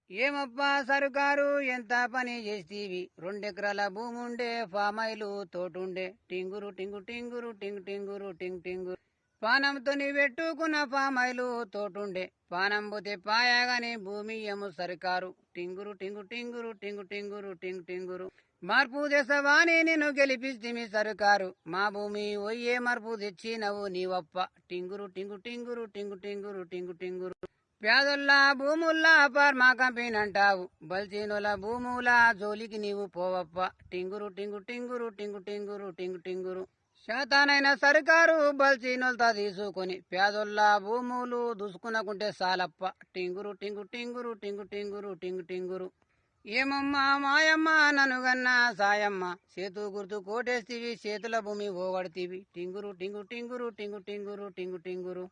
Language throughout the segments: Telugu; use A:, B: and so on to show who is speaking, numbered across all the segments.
A: ఏమప్పా సరుకారు ఎంత పని చేస్తీవి? 2 ఎకరాల భూముండే ఫామాయిలు తోటుండే టింగురు టింగు టింగురు టింగు టింగురు టింగ్ టింగురు పానంతో పెట్టుకున్న ఫామాయిలు తోటుండే పానం పోతే పాయాగాని భూమి ఏమో సరుకారు టింగురు టింగు టింగురు టింగు టింగురు టింగ్ టింగురు మార్పు తెసవాని నేను గెలిపిస్తిమి సరుకారు మా భూమి ఒయ్యే మార్పు తెచ్చినవు నీవప్ప టింగురు టింగు టింగురు టింగు టింగురు టింగు టింగురు పేదొల్లా భూముల్లా ఫార్మా కంపెనీ అంటావు బల్చీనుల భూముల జోలికి నీవు పోవప్ప టింగురు టింగు టింగురు టింగు టింగురు టింగు టింగురు శాతానైన సర్కారు బల్చీనులతో తీసుకొని పేదొల్లా భూములు దుసుకునకుంటే సాలప్ప టింగురు టింగు టింగురు టింగు టింగురు టింగు టింగురు ఏమమ్మా మాయమ్మ ననుగన్నా సాయమ్మ చేతు గుర్తు కోటేస్తీవి చేతుల భూమి ఓగడతీవి టింగురు టింగు టింగురు టింగు టింగురు టింగు టింగురు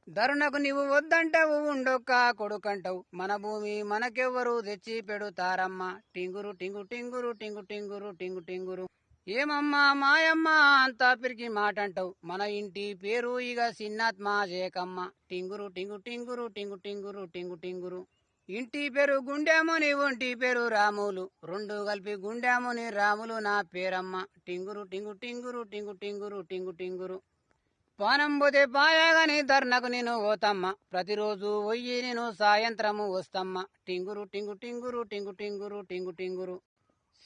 A: ధరుణకు నీవు వద్దంటావు ఉండొక్క కొడుకంటావు మన భూమి మనకెవ్వరు తెచ్చి పెడుతారమ్మా టింగురు టింగు టింగురు టింగు టింగురు టింగు టింగురు ఏమమ్మా మాయమ్మ అంతా పిరికి మాట అంటావు మన ఇంటి పేరు ఇక సిన్నాత్మ జేకమ్మ టింగురు టింగు టింగురు టింగు టింగురు టింగు టింగురు ఇంటి పేరు గుండెముని ఒంటి పేరు రాములు 2 కలిపి గుండెముని రాములు నా పేరమ్మ టింగురు టింగు టింగురు టింగు టింగురు టింగు టింగురు పానం పోతే పాయాగాని ధర్నకు నేను పోతమ్మ ప్రతిరోజు ఒయ్యి నేను సాయంత్రము వస్తమ్మ టింగురు టింగు టింగురు టింగు టింగురు టింగు టింగురు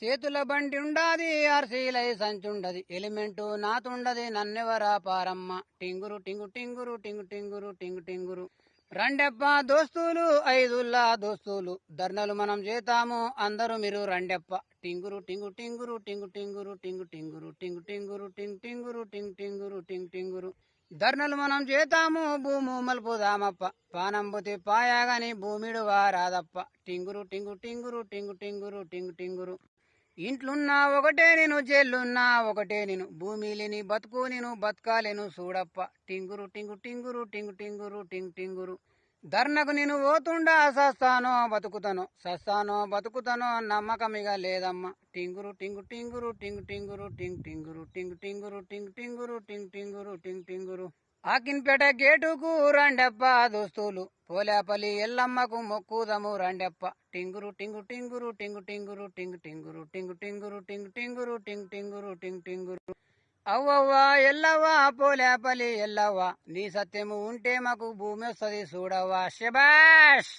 A: చేతుల బండి ఉండాది ఆర్సీలై సంచుండది ఎలిమెంటు నాతుండది నన్నెవరా పారమ్మ టింగురు టింగు టింగురు టింగు టింగురు టింగు టింగురు రండెప్ప దోస్తులు 5 దోస్తులు ధర్నలు మనం చేతాము అందరూ మీరు రండెప్ప టింగురు టింగు టింగురు టింగు టింగురు టింగు టింగురు టింగు టింగురు టింగ్ టింగురు టింగ్ టింగురు టింగ్ టింగురు ధర్నలు మనం చేతాము భూము మలుపుదామప్ప పానం పోతే పాయాగాని భూమిడు వారాదప్ప టింగురు టింగు టింగురు టింగు టింగురు టింగు టింగురు ఇంట్లున్నా ఒకటే నేను జైలున్నా ఒకటే నేను భూమి లేని బతుకు నేను బతకాలేను చూడప్ప టింగురు టింగు టింగురు టింగు టింగురు టింగ్ టింగురు ధర్నకు నేను పోతుండా సస్తానో బతుకుతానో నమ్మకమిగా లేదమ్మా టింగురు టింగు టింగురు టింగు టింగురు టింగ్ టింగురు టింగు టింగురు టింగు టింగురు టింగ్ టింగురు టింగ్ టింగురు ఆకిన్పేట గేటుకు రండెప్ప దోస్తులు పోలేపల్లి ఎల్లమ్మకు మొక్కుదము రండెప్ప టింగురు టింగు టింగురు టింగు టింగురు టింగు టింగురు టింగు టింగురు టింగు టింగురు టింగు టింగురు టింగు టింగురు అవ్వవ్వా ఎల్లవ్వా పోలేపల్లి ఎల్లవ్వా నీ సత్యము ఉంటే మాకు భూమి వస్తుంది చూడవ్వా శబాష్.